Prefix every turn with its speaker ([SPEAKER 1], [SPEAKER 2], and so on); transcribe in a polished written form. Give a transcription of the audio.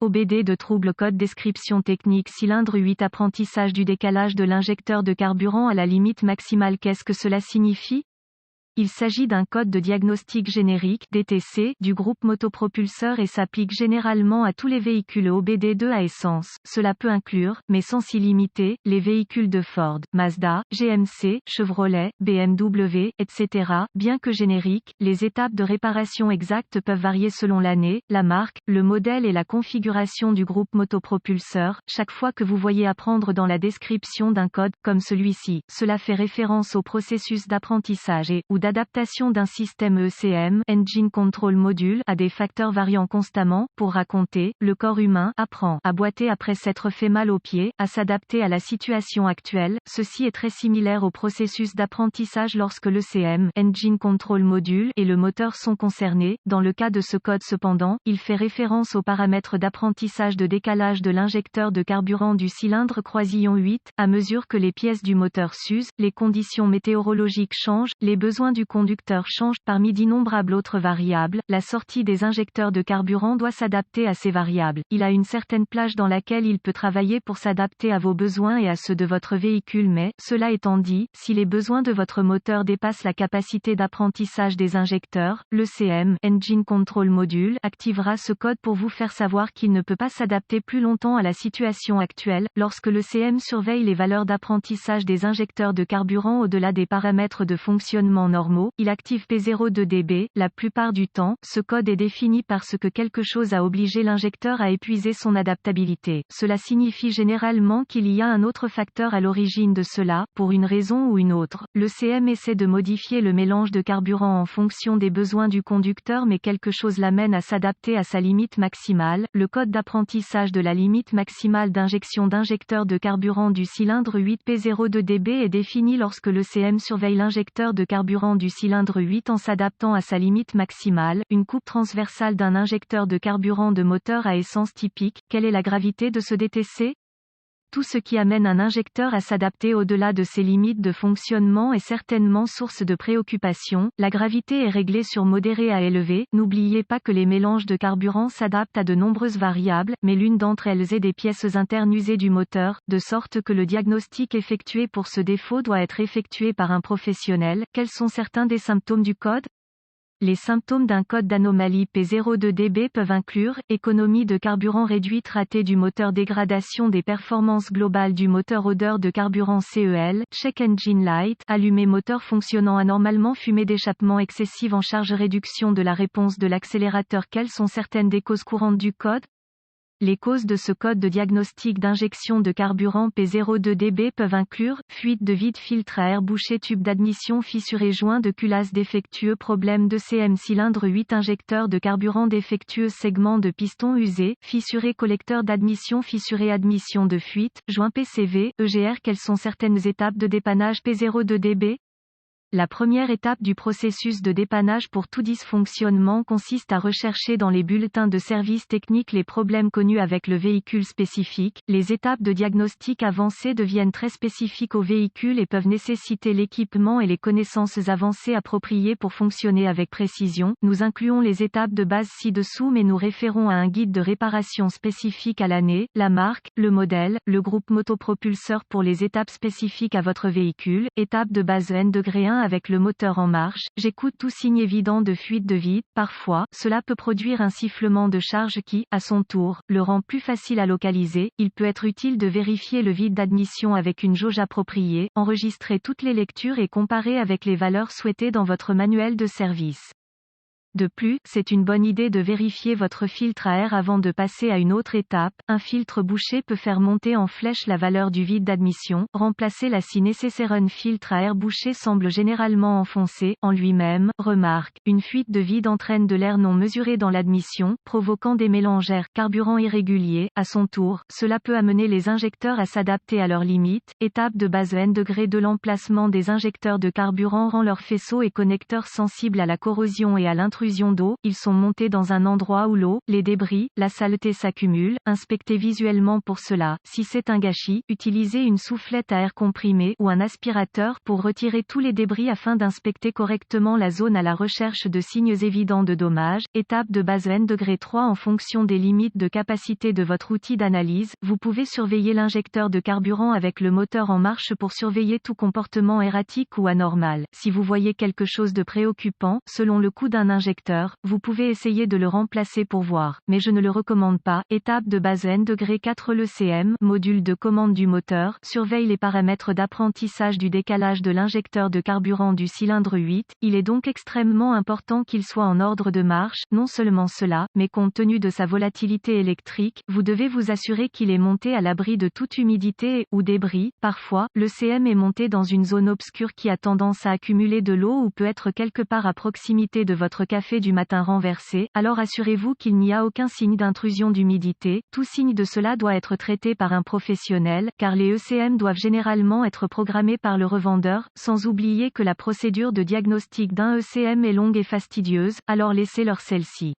[SPEAKER 1] OBD de trouble code description technique cylindre 8 apprentissage du décalage de l'injecteur de carburant à la limite maximale. Qu'est-ce que cela signifie? Il s'agit d'un code de diagnostic générique (DTC) du groupe motopropulseur et s'applique généralement à tous les véhicules OBD2 à essence. Cela peut inclure, mais sans s'y limiter, les véhicules de Ford, Mazda, GMC, Chevrolet, BMW, etc. Bien que génériques, les étapes de réparation exactes peuvent varier selon l'année, la marque, le modèle et la configuration du groupe motopropulseur. Chaque fois que vous voyez apprendre dans la description d'un code, comme celui-ci, cela fait référence au processus d'apprentissage et, ou d'adaptation d'un système ECM, Engine Control Module, à des facteurs variant constamment. Pour raconter, le corps humain apprend à boiter après s'être fait mal aux pieds, à s'adapter à la situation actuelle. Ceci est très similaire au processus d'apprentissage lorsque l'ECM, Engine Control Module, et le moteur sont concernés. Dans le cas de ce code cependant, il fait référence aux paramètres d'apprentissage de décalage de l'injecteur de carburant du cylindre croisillon 8. À mesure que les pièces du moteur s'usent, les conditions météorologiques changent, les besoins du conducteur change. Parmi d'innombrables autres variables, la sortie des injecteurs de carburant doit s'adapter à ces variables. Il a une certaine plage dans laquelle il peut travailler pour s'adapter à vos besoins et à ceux de votre véhicule, mais, cela étant dit, si les besoins de votre moteur dépassent la capacité d'apprentissage des injecteurs, l'ECM, Engine Control Module, activera ce code pour vous faire savoir qu'il ne peut pas s'adapter plus longtemps à la situation actuelle. Lorsque l'ECM surveille les valeurs d'apprentissage des injecteurs de carburant au-delà des paramètres de fonctionnement normaux, il active P02dB. La plupart du temps, ce code est défini parce que quelque chose a obligé l'injecteur à épuiser son adaptabilité. Cela signifie généralement qu'il y a un autre facteur à l'origine de cela, pour une raison ou une autre. L'ECM essaie de modifier le mélange de carburant en fonction des besoins du conducteur, mais quelque chose l'amène à s'adapter à sa limite maximale. Le code d'apprentissage de la limite maximale d'injection d'injecteur de carburant du cylindre 8 P02dB est défini lorsque l'ECM surveille l'injecteur de carburant du cylindre 8 en s'adaptant à sa limite maximale. Une coupe transversale d'un injecteur de carburant de moteur à essence typique. Quelle est la gravité de ce DTC? Tout ce qui amène un injecteur à s'adapter au-delà de ses limites de fonctionnement est certainement source de préoccupation. La gravité est réglée sur modéré à élevé. N'oubliez pas que les mélanges de carburant s'adaptent à de nombreuses variables, mais l'une d'entre elles est des pièces internes usées du moteur, de sorte que le diagnostic effectué pour ce défaut doit être effectué par un professionnel. Quels sont certains des symptômes du code? Les symptômes d'un code d'anomalie P02dB peuvent inclure économie de carburant réduite, raté du moteur, dégradation des performances globales du moteur, odeur de carburant CEL, check engine light, allumé, moteur fonctionnant anormalement, fumée d'échappement excessive en charge, réduction de la réponse de l'accélérateur. Quelles sont certaines des causes courantes du code? Les causes de ce code de diagnostic d'injection de carburant P02dB peuvent inclure fuite de vide, filtre à air bouché, tube d'admission fissuré, joint de culasse défectueux, problème d'ECM, cylindre 8, injecteur de carburant défectueux, segment de piston usé, fissuré, collecteur d'admission fissuré, admission de fuite, joint PCV, EGR. Quelles sont certaines étapes de dépannage P02dB? La première étape du processus de dépannage pour tout dysfonctionnement consiste à rechercher dans les bulletins de service technique les problèmes connus avec le véhicule spécifique. Les étapes de diagnostic avancé deviennent très spécifiques au véhicule et peuvent nécessiter l'équipement et les connaissances avancées appropriées pour fonctionner avec précision. Nous incluons les étapes de base ci-dessous, mais nous référons à un guide de réparation spécifique à l'année, la marque, le modèle, le groupe motopropulseur pour les étapes spécifiques à votre véhicule. Étape de base N-1 avec le moteur en marche. J'écoute tout signe évident de fuite de vide. Parfois, cela peut produire un sifflement de charge qui, à son tour, le rend plus facile à localiser. Il peut être utile de vérifier le vide d'admission avec une jauge appropriée, enregistrer toutes les lectures et comparer avec les valeurs souhaitées dans votre manuel de service. De plus, c'est une bonne idée de vérifier votre filtre à air avant de passer à une autre étape. Un filtre bouché peut faire monter en flèche la valeur du vide d'admission. Remplacer si nécessaire. Un filtre à air bouché semble généralement enfoncé en lui-même. Remarque, une fuite de vide entraîne de l'air non mesuré dans l'admission, provoquant des mélanges air-carburant irréguliers. À son tour, cela peut amener les injecteurs à s'adapter à leurs limites. Étape de base N-degré. L'emplacement des injecteurs de carburant rend leurs faisceaux et connecteurs sensibles à la corrosion et à l'intrusion d'intrusion d'eau, ils sont montés dans un endroit où l'eau, les débris, la saleté s'accumulent, inspectez visuellement pour cela. Si c'est un gâchis, utilisez une soufflette à air comprimé ou un aspirateur pour retirer tous les débris afin d'inspecter correctement la zone à la recherche de signes évidents de dommages. Étape de base N-3 en fonction des limites de capacité de votre outil d'analyse, vous pouvez surveiller l'injecteur de carburant avec le moteur en marche pour surveiller tout comportement erratique ou anormal. Si vous voyez quelque chose de préoccupant, selon le coût d'un injecteur, vous pouvez essayer de le remplacer pour voir, mais je ne le recommande pas. Étape de base N-4 Le CM, module de commande du moteur, surveille les paramètres d'apprentissage du décalage de l'injecteur de carburant du cylindre 8, il est donc extrêmement important qu'il soit en ordre de marche. Non seulement cela, mais compte tenu de sa volatilité électrique, vous devez vous assurer qu'il est monté à l'abri de toute humidité ou débris. Parfois, le CM est monté dans une zone obscure qui a tendance à accumuler de l'eau ou peut être quelque part à proximité de votre café du matin renversé, alors assurez-vous qu'il n'y a aucun signe d'intrusion d'humidité. Tout signe de cela doit être traité par un professionnel, car les ECM doivent généralement être programmés par le revendeur, sans oublier que la procédure de diagnostic d'un ECM est longue et fastidieuse, alors laissez-leur celle-ci.